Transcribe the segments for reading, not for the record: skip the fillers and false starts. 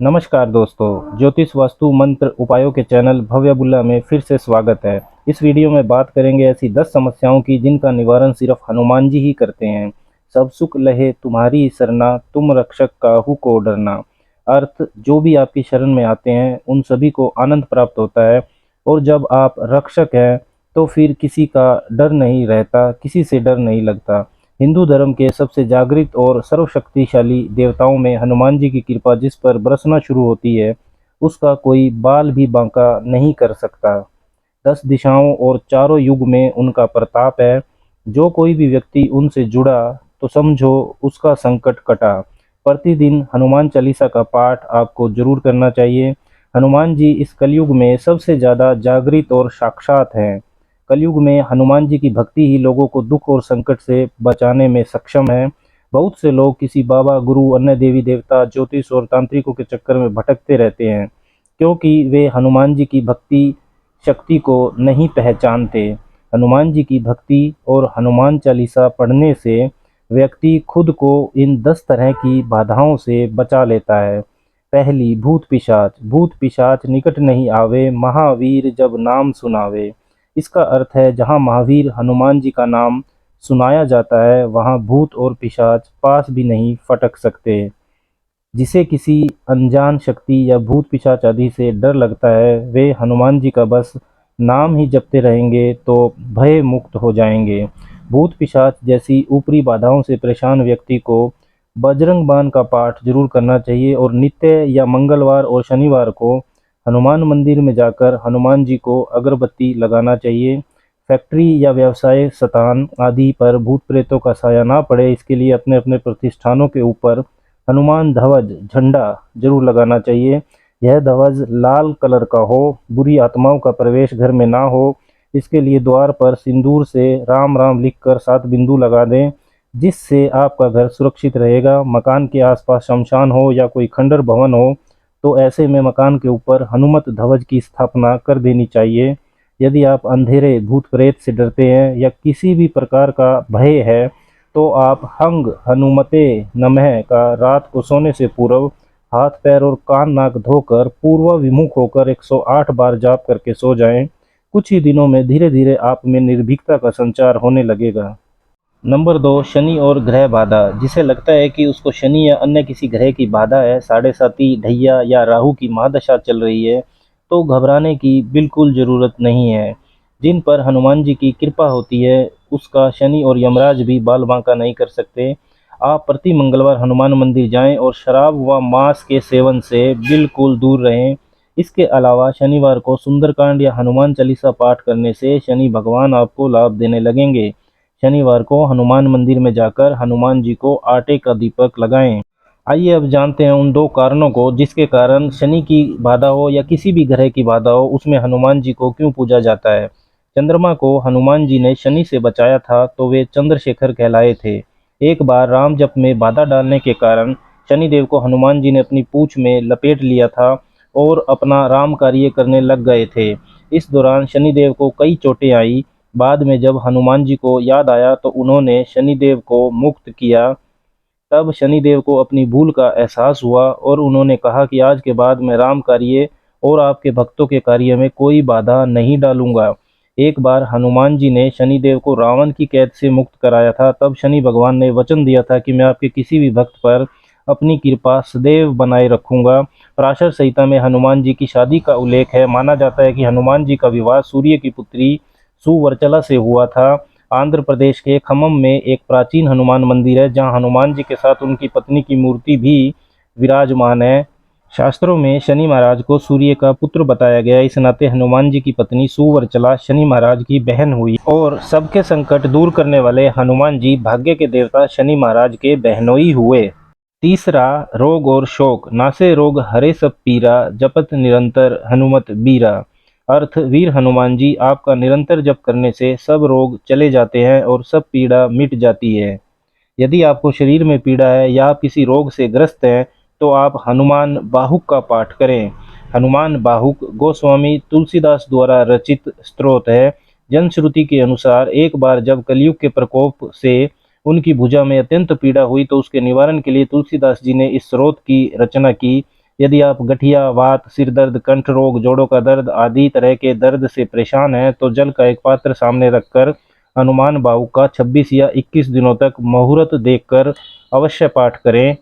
नमस्कार दोस्तों, ज्योतिष वास्तु मंत्र उपायों के चैनल भव्य बुल्ला में फिर से स्वागत है। इस वीडियो में बात करेंगे ऐसी 10 समस्याओं की जिनका निवारण सिर्फ हनुमान जी ही करते हैं। सब सुख लहे तुम्हारी सरना, तुम रक्षक काहू को डरना। अर्थ, जो भी आपकी शरण में आते हैं उन सभी को आनंद प्राप्त होता है, और जब आप रक्षक हैं तो फिर किसी का डर नहीं रहता, किसी से डर नहीं लगता। हिंदू धर्म के सबसे जागृत और सर्वशक्तिशाली देवताओं में हनुमान जी की कृपा जिस पर बरसना शुरू होती है, उसका कोई बाल भी बांका नहीं कर सकता। 10 दिशाओं और चारों युग में उनका प्रताप है। जो कोई भी व्यक्ति उनसे जुड़ा तो समझो उसका संकट कटा। प्रतिदिन हनुमान चालीसा का पाठ आपको जरूर करना चाहिए। हनुमान जी इस कलयुग में सबसे ज़्यादा जागृत और साक्षात हैं। कलयुग में हनुमान जी की भक्ति ही लोगों को दुख और संकट से बचाने में सक्षम है। बहुत से लोग किसी बाबा, गुरु, अन्य देवी देवता, ज्योतिष और तांत्रिकों के चक्कर में भटकते रहते हैं, क्योंकि वे हनुमान जी की भक्ति शक्ति को नहीं पहचानते। हनुमान जी की भक्ति और हनुमान चालीसा पढ़ने से व्यक्ति खुद को इन 10 तरह की बाधाओं से बचा लेता है। पहली, भूत पिशाच। भूत पिशाच निकट नहीं आवे, महावीर जब नाम सुनावे। इसका अर्थ है, जहाँ महावीर हनुमान जी का नाम सुनाया जाता है वहाँ भूत और पिशाच पास भी नहीं फटक सकते। जिसे किसी अनजान शक्ति या भूत पिशाच आदि से डर लगता है, वे हनुमान जी का बस नाम ही जपते रहेंगे तो भय मुक्त हो जाएंगे। भूत पिशाच जैसी ऊपरी बाधाओं से परेशान व्यक्ति को बजरंग बाण का पाठ जरूर करना चाहिए, और नित्य या मंगलवार और शनिवार को हनुमान मंदिर में जाकर हनुमान जी को अगरबत्ती लगाना चाहिए। फैक्ट्री या व्यवसाय स्थान आदि पर भूत प्रेतों का साया ना पड़े, इसके लिए अपने अपने प्रतिष्ठानों के ऊपर हनुमान ध्वज झंडा जरूर लगाना चाहिए। यह ध्वज लाल कलर का हो, बुरी आत्माओं का प्रवेश घर में ना हो। इसके लिए द्वार पर सिंदूर से राम राम लिखकर 7 बिंदु लगा दें, जिससे आपका घर सुरक्षित रहेगा। मकान के आसपास शमशान हो या कोई खंडर भवन हो तो ऐसे में मकान के ऊपर हनुमत ध्वज की स्थापना कर देनी चाहिए। यदि आप अंधेरे, भूत प्रेत से डरते हैं या किसी भी प्रकार का भय है तो आप हंग हनुमते नमः का रात को सोने से पूर्व हाथ पैर और कान नाक धोकर पूर्व विमुख होकर 108 बार जाप करके सो जाएं। कुछ ही दिनों में धीरे धीरे आप में निर्भीकता का संचार होने लगेगा। नंबर 2, शनि और ग्रह बाधा। जिसे लगता है कि उसको शनि या अन्य किसी ग्रह की बाधा है, साढ़े साती, ढैया या राहु की महादशा चल रही है, तो घबराने की बिल्कुल ज़रूरत नहीं है। जिन पर हनुमान जी की कृपा होती है उसका शनि और यमराज भी बाल बांका नहीं कर सकते। आप प्रति मंगलवार हनुमान मंदिर जाएं और शराब व मांस के सेवन से बिल्कुल दूर रहें। इसके अलावा शनिवार को सुंदरकांड या हनुमान चालीसा पाठ करने से शनि भगवान आपको लाभ देने लगेंगे। शनिवार को हनुमान मंदिर में जाकर हनुमान जी को आटे का दीपक लगाएं। आइए अब जानते हैं उन 2 कारणों को जिसके कारण शनि की बाधा हो या किसी भी ग्रह की बाधा हो, उसमें हनुमान जी को क्यों पूजा जाता है। चंद्रमा को हनुमान जी ने शनि से बचाया था तो वे चंद्रशेखर कहलाए थे। एक बार राम जप में बाधा डालने के कारण शनिदेव को हनुमान जी ने अपनी पूंछ में लपेट लिया था और अपना राम कार्य करने लग गए थे। इस दौरान शनिदेव को कई चोटें आई। बाद में जब हनुमान जी को याद आया तो उन्होंने शनिदेव को मुक्त किया। तब शनिदेव को अपनी भूल का एहसास हुआ और उन्होंने कहा कि आज के बाद मैं राम कार्य और आपके भक्तों के कार्य में कोई बाधा नहीं डालूंगा। एक बार हनुमान जी ने शनिदेव को रावण की कैद से मुक्त कराया था। तब शनि भगवान ने वचन दिया था कि मैं आपके किसी भी भक्त पर अपनी कृपा सदैव बनाए रखूंगा। पराशर संहिता में हनुमान जी की शादी का उल्लेख है। माना जाता है कि हनुमान जी का विवाह सूर्य की पुत्री सुवर्चला से हुआ था। आंध्र प्रदेश के खम्मम में एक प्राचीन हनुमान मंदिर है जहां हनुमान जी के साथ उनकी पत्नी की मूर्ति भी विराजमान है। शास्त्रों में शनि महाराज को सूर्य का पुत्र बताया गया। इस नाते हनुमान जी की पत्नी सुवर्चला शनि महाराज की बहन हुई और सबके संकट दूर करने वाले हनुमान जी भाग्य के देवता शनि महाराज के बहनोई हुए। तीसरा, रोग और शोक। नासे रोग हरे सब पीरा, जपत निरंतर हनुमत बीरा। अर्थ, वीर हनुमान जी आपका निरंतर जप करने से सब रोग चले जाते हैं और सब पीड़ा मिट जाती है। यदि आपको शरीर में पीड़ा है या आप किसी रोग से ग्रस्त हैं तो आप हनुमान बाहुक का पाठ करें। हनुमान बाहुक गोस्वामी तुलसीदास द्वारा रचित स्तोत्र है। जनश्रुति के अनुसार एक बार जब कलयुग के प्रकोप से उनकी भुजा में अत्यंत पीड़ा हुई तो उसके निवारण के लिए तुलसीदास जी ने इस स्रोत की रचना की, यदि आप गठिया, वात, सिर दर्द, कंठ रोग, जोड़ों का दर्द आदि तरह के दर्द से परेशान हैं तो जल का एक पात्र सामने रखकर हनुमान बाहु का 26 या 21 दिनों तक मुहूर्त देखकर अवश्य पाठ करें।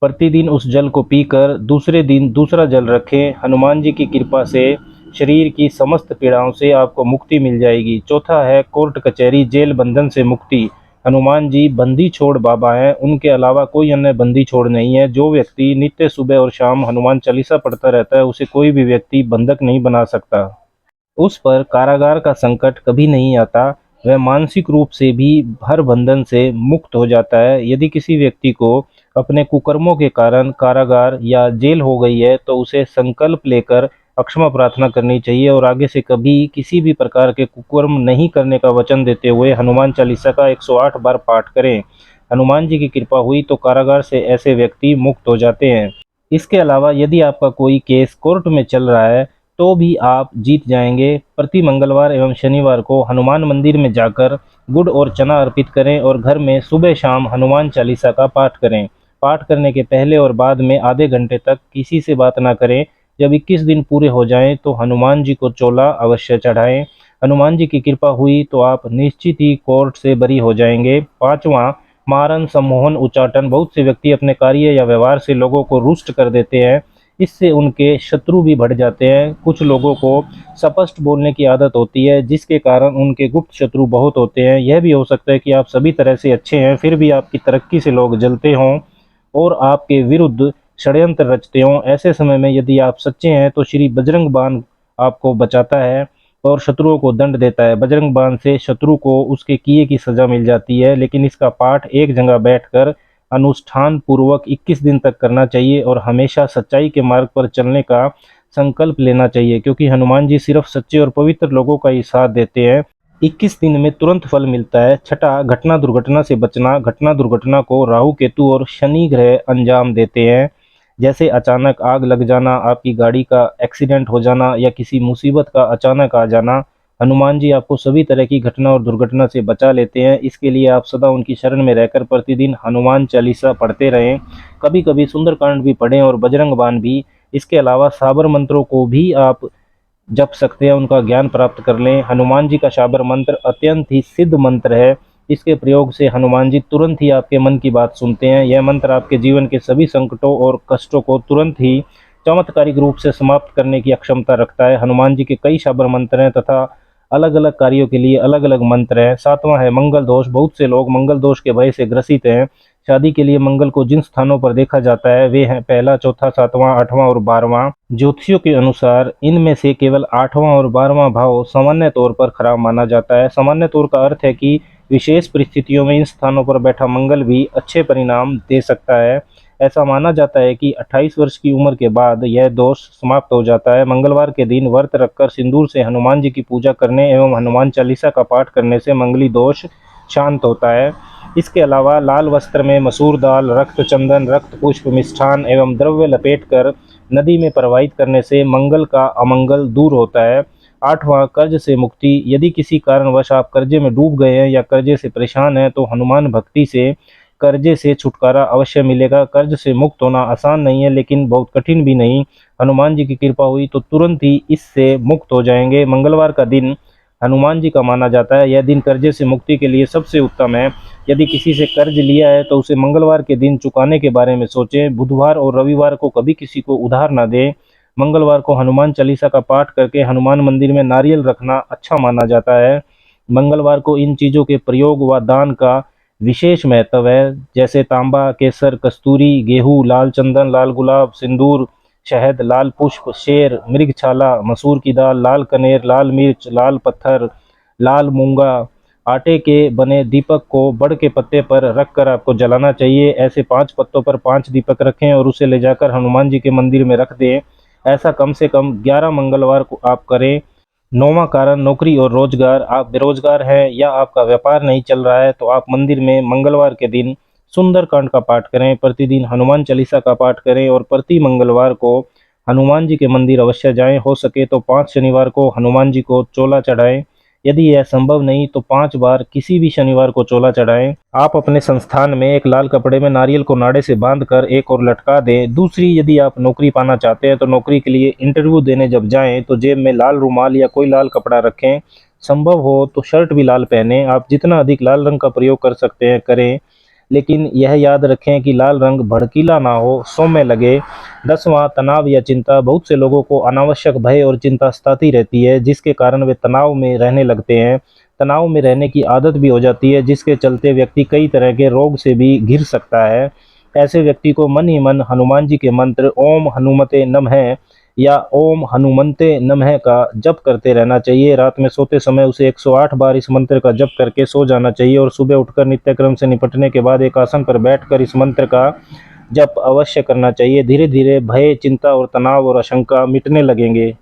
प्रतिदिन उस जल को पीकर दूसरे दिन दूसरा जल रखें। हनुमान जी की कृपा से शरीर की समस्त पीड़ाओं से आपको मुक्ति मिल जाएगी। चौथा है कोर्ट कचहरी जेल बंधन से मुक्ति। हनुमान जी बंदी छोड़ बाबा हैं, उनके अलावा कोई अन्य बंदी छोड़ नहीं है। जो व्यक्ति नित्य सुबह और शाम हनुमान चालीसा पढ़ता रहता है उसे कोई भी व्यक्ति बंधक नहीं बना सकता। उस पर कारागार का संकट कभी नहीं आता। वह मानसिक रूप से भी हर बंधन से मुक्त हो जाता है। यदि किसी व्यक्ति को अपने कुकर्मों के कारण कारागार या जेल हो गई है तो उसे संकल्प लेकर अक्षमा प्रार्थना करनी चाहिए और आगे से कभी किसी भी प्रकार के कुकर्म नहीं करने का वचन देते हुए हनुमान चालीसा का 108 बार पाठ करें। हनुमान जी की कृपा हुई तो कारागार से ऐसे व्यक्ति मुक्त हो जाते हैं। इसके अलावा यदि आपका कोई केस कोर्ट में चल रहा है तो भी आप जीत जाएंगे। प्रति मंगलवार एवं शनिवार को हनुमान मंदिर में जाकर गुड़ और चना अर्पित करें और घर में सुबह शाम हनुमान चालीसा का पाठ करें। पाठ करने के पहले और बाद में आधे घंटे तक किसी से बात ना करें। जब 21 दिन पूरे हो जाएं तो हनुमान जी को चोला अवश्य चढ़ाएं। हनुमान जी की कृपा हुई तो आप निश्चित ही कोर्ट से बरी हो जाएंगे। पांचवा, मारन, सम्मोहन, उच्चाटन। बहुत से व्यक्ति अपने कार्य या व्यवहार से लोगों को रुष्ट कर देते हैं। इससे उनके शत्रु भी बढ़ जाते हैं। कुछ लोगों को स्पष्ट बोलने की आदत होती है जिसके कारण उनके गुप्त शत्रु बहुत होते हैं। यह भी हो सकता है कि आप सभी तरह से अच्छे हैं फिर भी आपकी तरक्की से लोग जलते हों और आपके विरुद्ध षड्यंत्र रचते हों। ऐसे समय में यदि आप सच्चे हैं तो श्री बजरंग बाण आपको बचाता है और शत्रुओं को दंड देता है। बजरंग बाण से शत्रु को उसके किए की सजा मिल जाती है, लेकिन इसका पाठ एक जगह बैठकर अनुष्ठान पूर्वक 21 दिन तक करना चाहिए और हमेशा सच्चाई के मार्ग पर चलने का संकल्प लेना चाहिए, क्योंकि हनुमान जी सिर्फ सच्चे और पवित्र लोगों का ही साथ देते हैं। 21 दिन में तुरंत फल मिलता है। छठा, घटना दुर्घटना से बचना। घटना दुर्घटना को राहु केतु और शनि ग्रह अंजाम देते हैं, जैसे अचानक आग लग जाना, आपकी गाड़ी का एक्सीडेंट हो जाना या किसी मुसीबत का अचानक आ जाना। हनुमान जी आपको सभी तरह की घटना और दुर्घटना से बचा लेते हैं। इसके लिए आप सदा उनकी शरण में रहकर प्रतिदिन हनुमान चालीसा पढ़ते रहें। कभी कभी सुंदरकांड भी पढ़ें और बजरंग बाण भी। इसके अलावा साबर मंत्रों को भी आप जप सकते हैं, उनका ज्ञान प्राप्त कर लें। हनुमान जी का शाबर मंत्र अत्यंत ही सिद्ध मंत्र है। इसके प्रयोग से हनुमान जी तुरंत ही आपके मन की बात सुनते हैं। यह मंत्र आपके जीवन के सभी संकटों और कष्टों को तुरंत ही चमत्कारिक रूप से समाप्त करने की अक्षमता रखता है। हनुमान जी के कई शाबर मंत्र हैं तथा अलग अलग कार्यों के लिए अलग अलग मंत्र हैं। सातवां है मंगल दोष। बहुत से लोग मंगल दोष के भय से ग्रसित हैं। शादी के लिए मंगल को जिन स्थानों पर देखा जाता है वे हैं पहला, चौथा, सातवां, आठवां और 12वां। ज्योतिषियों के अनुसार इनमें से केवल 8वां और 12वां भाव सामान्य तौर पर खराब माना जाता है। सामान्य तौर का अर्थ है कि विशेष परिस्थितियों में इन स्थानों पर बैठा मंगल भी अच्छे परिणाम दे सकता है। ऐसा माना जाता है कि 28 वर्ष की उम्र के बाद यह दोष समाप्त हो जाता है। मंगलवार के दिन व्रत रखकर सिंदूर से हनुमान जी की पूजा करने एवं हनुमान चालीसा का पाठ करने से मंगली दोष शांत होता है। इसके अलावा लाल वस्त्र में मसूर दाल, रक्त चंदन, रक्त पुष्प, मिष्ठान एवं द्रव्य लपेटकर नदी में प्रवाहित करने से मंगल का अमंगल दूर होता है। आठवां, कर्ज से मुक्ति। यदि किसी कारणवश आप कर्जे में डूब गए हैं या कर्जे से परेशान हैं तो हनुमान भक्ति से कर्जे से छुटकारा अवश्य मिलेगा। कर्ज से मुक्त होना आसान नहीं है लेकिन बहुत कठिन भी नहीं। हनुमान जी की कृपा हुई तो तुरंत ही इससे मुक्त हो जाएंगे। मंगलवार का दिन हनुमान जी का माना जाता है। यह दिन कर्जे से मुक्ति के लिए सबसे उत्तम है। यदि किसी से कर्ज लिया है तो उसे मंगलवार के दिन चुकाने के बारे में सोचें। बुधवार और रविवार को कभी किसी को उधार ना दें। मंगलवार को हनुमान चालीसा का पाठ करके हनुमान मंदिर में नारियल रखना अच्छा माना जाता है। मंगलवार को इन चीज़ों के प्रयोग व दान का विशेष महत्व है, जैसे तांबा, केसर, कस्तूरी, गेहूँ, लाल चंदन, लाल गुलाब, सिंदूर, शहद, लाल पुष्प, शेर, मृगछाला, मसूर की दाल, लाल कनेर, लाल मिर्च, लाल पत्थर, लाल मूंगा। आटे के बने दीपक को बड़ के पत्ते पर रखकर आपको जलाना चाहिए। ऐसे 5 पत्तों पर 5 दीपक रखें और उसे ले जाकर हनुमान जी के मंदिर में रख दें। ऐसा कम से कम 11 मंगलवार को आप करें। 9वां कारण नौकरी और रोजगार। आप बेरोजगार हैं या आपका व्यापार नहीं चल रहा है तो आप मंदिर में मंगलवार के दिन सुंदरकांड का पाठ करें, प्रतिदिन हनुमान चालीसा का पाठ करें और प्रति मंगलवार को हनुमान जी के मंदिर अवश्य जाएं। हो सके तो 5 शनिवार को हनुमान जी को चोला चढ़ाएं। यदि यह संभव नहीं तो 5 बार किसी भी शनिवार को चोला चढ़ाएं। आप अपने संस्थान में एक लाल कपड़े में नारियल को नाड़े से बांधकर एक और लटका दें। दूसरी, यदि आप नौकरी पाना चाहते हैं तो नौकरी के लिए इंटरव्यू देने जब जाएं तो जेब में लाल रुमाल या कोई लाल कपड़ा रखें। संभव हो तो शर्ट भी लाल पहनें। आप जितना अधिक लाल रंग का प्रयोग कर सकते हैं करें, लेकिन यह याद रखें कि लाल रंग भड़कीला ना हो, सौम्य लगे। 10वां, तनाव या चिंता। बहुत से लोगों को अनावश्यक भय और चिंता सताती रहती है, जिसके कारण वे तनाव में रहने लगते हैं। तनाव में रहने की आदत भी हो जाती है, जिसके चलते व्यक्ति कई तरह के रोग से भी घिर सकता है। ऐसे व्यक्ति को मन ही मन हनुमान जी के मंत्र ओम हनुमते नमः या ओम हनुमन्ते नमः का जप करते रहना चाहिए। रात में सोते समय उसे 108 बार इस मंत्र का जप करके सो जाना चाहिए और सुबह उठकर नित्यक्रम से निपटने के बाद एक आसन पर बैठकर इस मंत्र का जप अवश्य करना चाहिए। धीरे धीरे भय, चिंता और तनाव और आशंका मिटने लगेंगे।